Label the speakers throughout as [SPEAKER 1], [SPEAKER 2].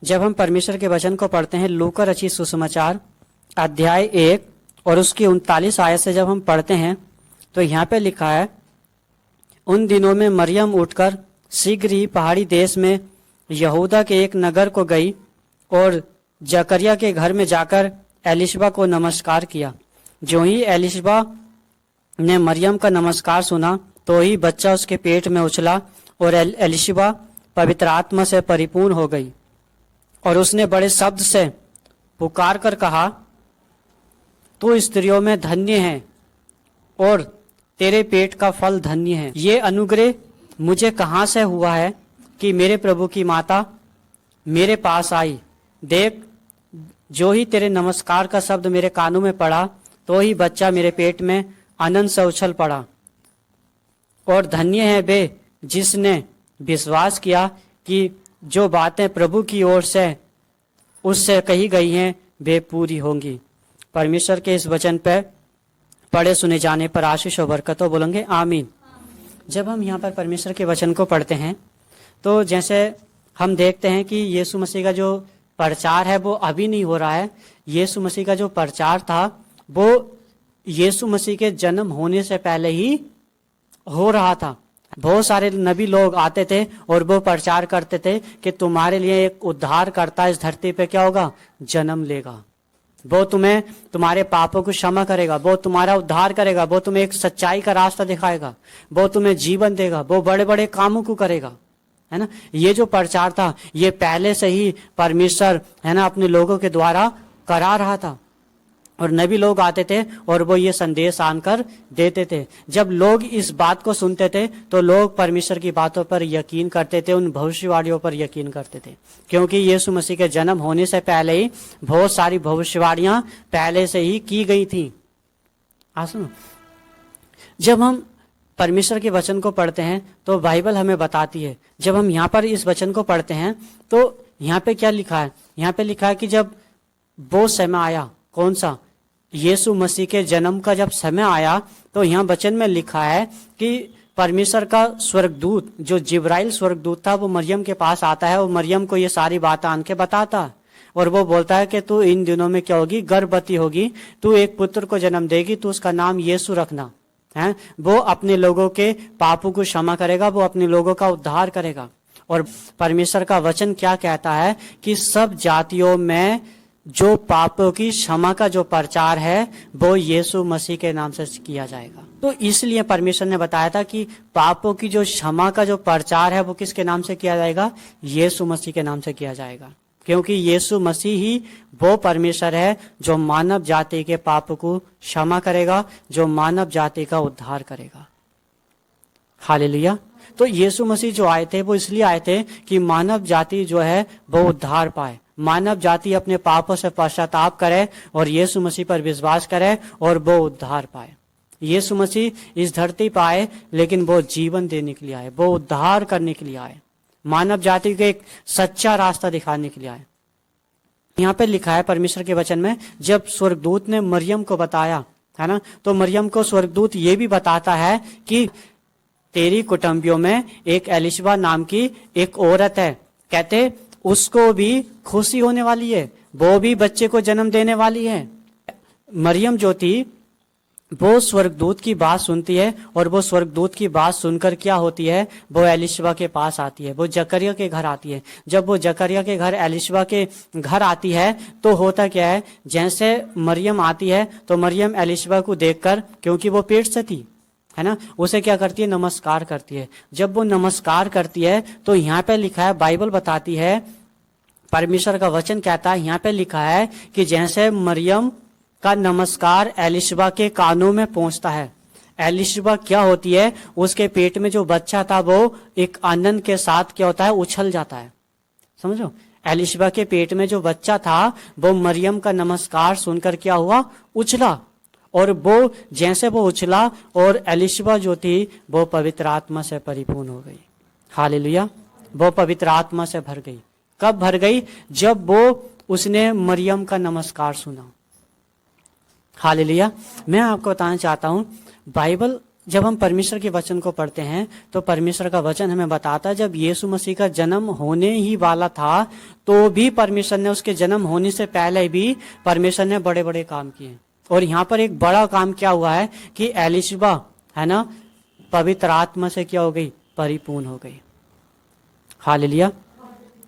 [SPEAKER 1] जब हम परमेश्वर के वचन को पढ़ते हैं लूका रचित सुसमाचार अध्याय 1 और उसकी 39 आयत से जब हम पढ़ते हैं तो यहाँ पे लिखा है, उन दिनों में मरियम उठकर शीघ्र ही पहाड़ी देश में यहूदा के एक नगर को गई और जकरिया के घर में जाकर एलिशबा को नमस्कार किया। जो ही एलिशबा ने मरियम का नमस्कार सुना तो ही बच्चा उसके पेट में उछला और एलिशबा पवित्र आत्मा से परिपूर्ण हो गई और उसने बड़े शब्द से पुकार कर कहा, तू स्त्रियों में धन्य है और तेरे पेट का फल धन्य है। ये अनुग्रह मुझे कहाँ से हुआ है कि मेरे प्रभु की माता मेरे पास आई। देख, जो ही तेरे नमस्कार का शब्द मेरे कानों में पड़ा तो ही बच्चा मेरे पेट में आनंद से उछल पड़ा। और धन्य है वे जिसने विश्वास किया कि जो बातें प्रभु की ओर से उससे कही गई हैं वे पूरी होंगी। परमेश्वर के इस वचन पर पढ़े सुने जाने पर आशीष और बरकत हो, बोलेंगे आमीन। जब हम यहाँ पर परमेश्वर के वचन को पढ़ते हैं तो जैसे हम देखते हैं कि यीशु मसीह का जो प्रचार है वो अभी नहीं हो रहा है। यीशु मसीह का जो प्रचार था वो यीशु मसीह के जन्म होने से पहले ही हो रहा था। बहुत सारे नबी लोग आते थे और वो प्रचार करते थे कि तुम्हारे लिए एक उद्धार करता इस धरती पे क्या होगा, जन्म लेगा। वो तुम्हें तुम्हारे पापों को क्षमा करेगा, वो तुम्हारा उद्धार करेगा, वो तुम्हें एक सच्चाई का रास्ता दिखाएगा, वो तुम्हें जीवन देगा, वो बड़े बड़े कामों को करेगा, है ना। ये जो प्रचार था ये पहले से ही परमेश्वर है ना अपने लोगों के द्वारा करा रहा था और नबी लोग आते थे और वो ये संदेश आनकर देते थे। जब लोग इस बात को सुनते थे तो लोग परमेश्वर की बातों पर यकीन करते थे, उन भविष्यवाणियों पर यकीन करते थे, क्योंकि यीशु मसीह के जन्म होने से पहले ही बहुत सारी भविष्यवाणियां पहले से ही की गई थी। सुनो, जब हम परमेश्वर के वचन को पढ़ते हैं तो बाइबल हमें बताती है, जब हम यहाँ पर इस वचन को पढ़ते हैं तो यहाँ पे क्या लिखा है, यहाँ पे लिखा है कि जब वो समय आया, कौन सा, यीशु मसीह के जन्म का जब समय आया तो यहाँ वचन में लिखा है कि परमेश्वर का स्वर्गदूत जो जिब्राइल स्वर्गदूत था वो मरियम के पास आता है और मरियम को ये सारी बातें आन के बताता है और वो बोलता है कि तू इन दिनों में क्या होगी, गर्भवती होगी, तू एक पुत्र को जन्म देगी, तू उसका नाम यीशु रखना है। वो अपने लोगों के पापों को क्षमा करेगा, वो अपने लोगों का उद्धार करेगा। और परमेश्वर का वचन क्या कहता है कि सब जातियों में जो पापों की क्षमा का जो प्रचार है वो यीशु मसीह के नाम से किया जाएगा। तो इसलिए परमेश्वर ने बताया था कि पापों की जो क्षमा का जो प्रचार है वो किसके नाम से किया जाएगा, यीशु मसीह के नाम से किया जाएगा, क्योंकि यीशु मसीह ही वो परमेश्वर है जो मानव जाति के पापों को क्षमा करेगा, जो मानव जाति का उद्धार करेगा। हालेलुया। तो यीशु मसीह जो आए थे वो इसलिए आए थे कि मानव जाति जो है वो उद्धार पाए, मानव जाति अपने पापों से पश्चाताप करे और यीशु मसीह पर विश्वास करे और वो उद्धार पाए। यीशु मसीह इस धरती पर आए लेकिन वो जीवन देने के लिए आए, वो उद्धार करने के लिए आए, मानव जाति को एक सच्चा रास्ता दिखाने के लिए आए। यहाँ पे लिखा है परमेश्वर के वचन में, जब स्वर्गदूत ने मरियम को बताया, है ना, तो मरियम को स्वर्गदूत ये भी बताता है कि तेरी कुटुंबियों में एक एलिशबा नाम की एक औरत है, कहते उसको भी खुशी होने वाली है, वो भी बच्चे को जन्म देने वाली है। मरियम जो थी वो स्वर्गदूत की बात सुनती है और वो स्वर्गदूत की बात सुनकर क्या होती है, वो एलिशबा के पास आती है, वो जकरिया के घर आती है। जब वो जकरिया के घर एलिशबा के घर आती है तो होता क्या है, जैसे मरियम आती है तो मरियम एलिशबा को देखकर, क्योंकि वो पेट से थी, है ना, उसे क्या करती है, नमस्कार करती है। जब वो नमस्कार करती है तो यहाँ पे लिखा है, बाइबल बताती है, परमेश्वर का वचन कहता है, यहाँ पे लिखा है कि जैसे मरियम का नमस्कार एलिशबा के कानों में पहुंचता है, एलिशबा क्या होती है, उसके पेट में जो बच्चा था वो एक आनंद के साथ क्या होता है, उछल जाता है। समझो, एलिशबा के पेट में जो बच्चा था वो मरियम का नमस्कार सुनकर क्या हुआ, उछला, और वो जैसे वो उछला और एलिशबा जो थी वो पवित्र आत्मा से परिपूर्ण हो गई। हालेलुया। वो पवित्र आत्मा से भर गई। कब भर गई, जब वो उसने मरियम का नमस्कार सुना। हालेलुया। मैं आपको बताना चाहता हूं, बाइबल जब हम परमेश्वर के वचन को पढ़ते हैं तो परमेश्वर का वचन हमें बताता है जब यीशु मसीह का जन्म होने ही वाला था तो भी परमेश्वर ने, उसके जन्म होने से पहले भी परमेश्वर ने बड़े बड़े काम किए। और यहाँ पर एक बड़ा काम क्या हुआ है कि एलिशबा है ना, पवित्र आत्मा से क्या हो गई, परिपूर्ण हो गई। हालेलुया।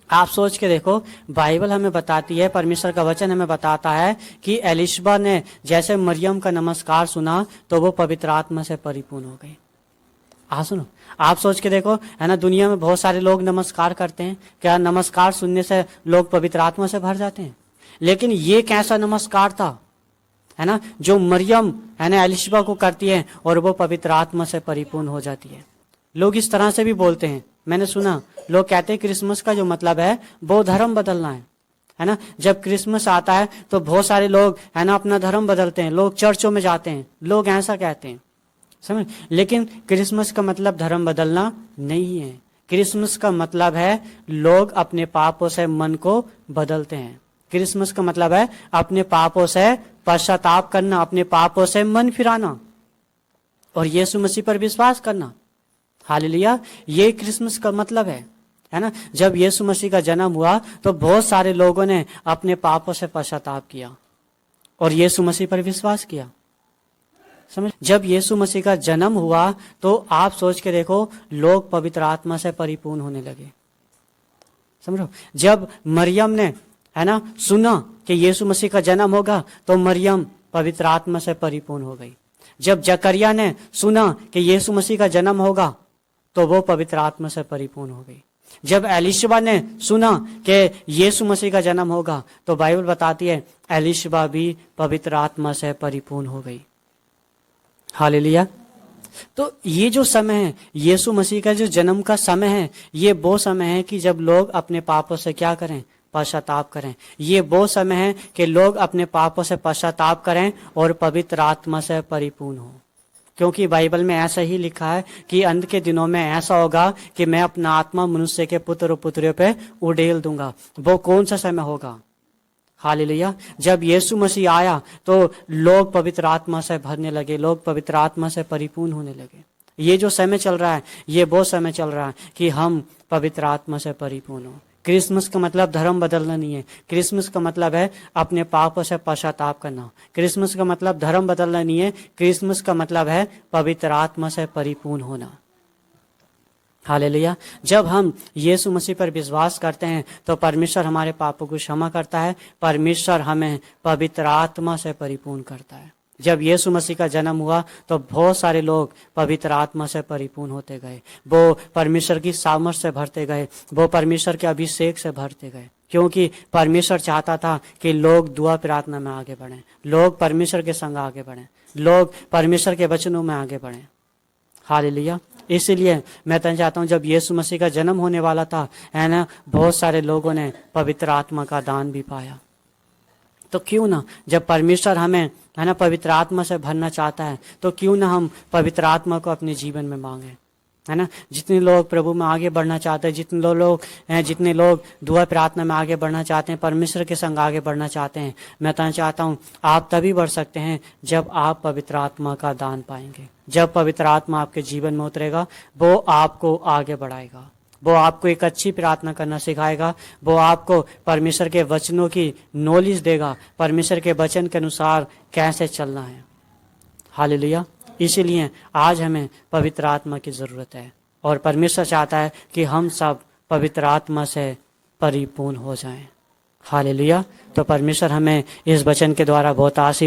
[SPEAKER 1] आप सोच के देखो, बाइबल हमें बताती है, परमेश्वर का वचन हमें बताता है कि एलिशबा ने जैसे मरियम का नमस्कार सुना तो वो पवित्र आत्मा से परिपूर्ण हो गई। सुनो, आप सोच के देखो, है ना, दुनिया में बहुत सारे लोग नमस्कार करते हैं, क्या नमस्कार सुनने से लोग पवित्र आत्मा से भर जाते हैं? लेकिन ये कैसा नमस्कार था, है ना, जो मरियम है ना एलिशबा को करती है और वो पवित्र आत्मा से परिपूर्ण हो जाती है। लोग इस तरह से भी बोलते हैं, मैंने सुना, लोग कहते हैं क्रिसमस का जो मतलब है वो धर्म बदलना है ना। जब क्रिसमस आता है तो बहुत सारे लोग है ना अपना धर्म बदलते हैं, लोग चर्चों में जाते हैं, लोग ऐसा कहते हैं, समझ। लेकिन क्रिसमस का मतलब धर्म बदलना नहीं है। क्रिसमस का मतलब है लोग अपने पापों से मन को बदलते हैं। क्रिसमस का मतलब है अपने पापों से पश्चाताप करना, अपने पापों से मन फिराना और यीशु मसीह पर विश्वास करना। हालेलुया। ये क्रिसमस का मतलब है ना। जब यीशु मसीह का जन्म हुआ तो बहुत सारे लोगों ने अपने पापों से पश्चाताप किया और यीशु मसीह पर विश्वास किया, समझ। जब यीशु मसीह का जन्म हुआ तो आप सोच के देखो, लोग पवित्र आत्मा से परिपूर्ण होने लगे, समझो। जब मरियम ने है ना सुना कि यीशु मसीह का जन्म होगा तो मरियम पवित्र आत्मा से परिपूर्ण हो गई। जब जकरिया ने सुना कि यीशु मसीह का जन्म होगा तो वो पवित्र आत्मा से परिपूर्ण हो गई। जब एलिशबा ने सुना कि यीशु मसीह का जन्म होगा तो बाइबल बताती है एलिशबा भी पवित्र आत्मा से परिपूर्ण हो गई। हालेलुया। तो ये जो समय है, यीशु मसीह का जो जन्म का समय है, ये वो समय है कि जब लोग अपने पापों से क्या करें, पश्चाताप करें। ये वो समय है कि लोग अपने पापों से पश्चाताप करें और पवित्र आत्मा से परिपूर्ण हो। क्योंकि बाइबल में ऐसा ही लिखा है कि अंत के दिनों में ऐसा होगा कि मैं अपना आत्मा मनुष्य के पुत्र और पुत्रियों पे उड़ेल दूंगा। वो कौन सा समय होगा? हालेलुया। जब यीशु मसीह आया तो लोग पवित्र आत्मा से भरने लगे, लोग पवित्र आत्मा से परिपूर्ण होने लगे। ये जो समय चल रहा है, ये वो समय चल रहा है कि हम पवित्र आत्मा से परिपूर्ण हो। क्रिसमस का मतलब धर्म बदलना नहीं है। क्रिसमस का मतलब है अपने पापों से पश्चाताप करना। क्रिसमस का मतलब धर्म बदलना नहीं है। क्रिसमस का मतलब है पवित्र आत्मा से परिपूर्ण होना। हालेलुया। जब हम यीशु मसीह पर विश्वास करते हैं तो परमेश्वर हमारे पापों को क्षमा करता है, परमेश्वर हमें पवित्र आत्मा से परिपूर्ण करता है। जब यीशु मसीह का जन्म हुआ तो बहुत सारे लोग पवित्र आत्मा से परिपूर्ण होते गए, वो परमेश्वर की सामर्थ से भरते गए, वो परमेश्वर के अभिषेक से भरते गए। क्योंकि परमेश्वर चाहता था कि लोग दुआ प्रार्थना में आगे बढ़ें, लोग परमेश्वर के संग आगे बढ़ें, लोग परमेश्वर के वचनों में आगे बढ़ें। हालेलुया। इसीलिए मैं तो चाहता हूँ, जब यीशु मसीह का जन्म होने वाला था, है ना, बहुत सारे लोगों ने पवित्र आत्मा का दान भी पाया। तो क्यों ना, जब परमेश्वर हमें है ना पवित्र आत्मा से भरना चाहता है, तो क्यों ना हम पवित्र आत्मा को अपने जीवन में मांगे, है ना। जितने लोग प्रभु में आगे बढ़ना चाहते हैं, जितने लोग दुआ प्रार्थना में आगे बढ़ना चाहते हैं, परमेश्वर के संग आगे बढ़ना चाहते हैं, मैं तो चाहता हूँ आप तभी बढ़ सकते हैं जब आप पवित्र आत्मा का दान पाएंगे। जब पवित्र आत्मा आपके जीवन में उतरेगा, वो आपको आगे बढ़ाएगा, वो आपको एक अच्छी प्रार्थना करना सिखाएगा, वो आपको परमेश्वर के वचनों की नॉलेज देगा, परमेश्वर के वचन के अनुसार कैसे चलना है। हालेलुया। इसीलिए आज हमें पवित्र आत्मा की ज़रूरत है और परमेश्वर चाहता है कि हम सब पवित्र आत्मा से परिपूर्ण हो जाएं। हालेलुया। तो परमेश्वर हमें इस वचन के द्वारा बहुत आशीष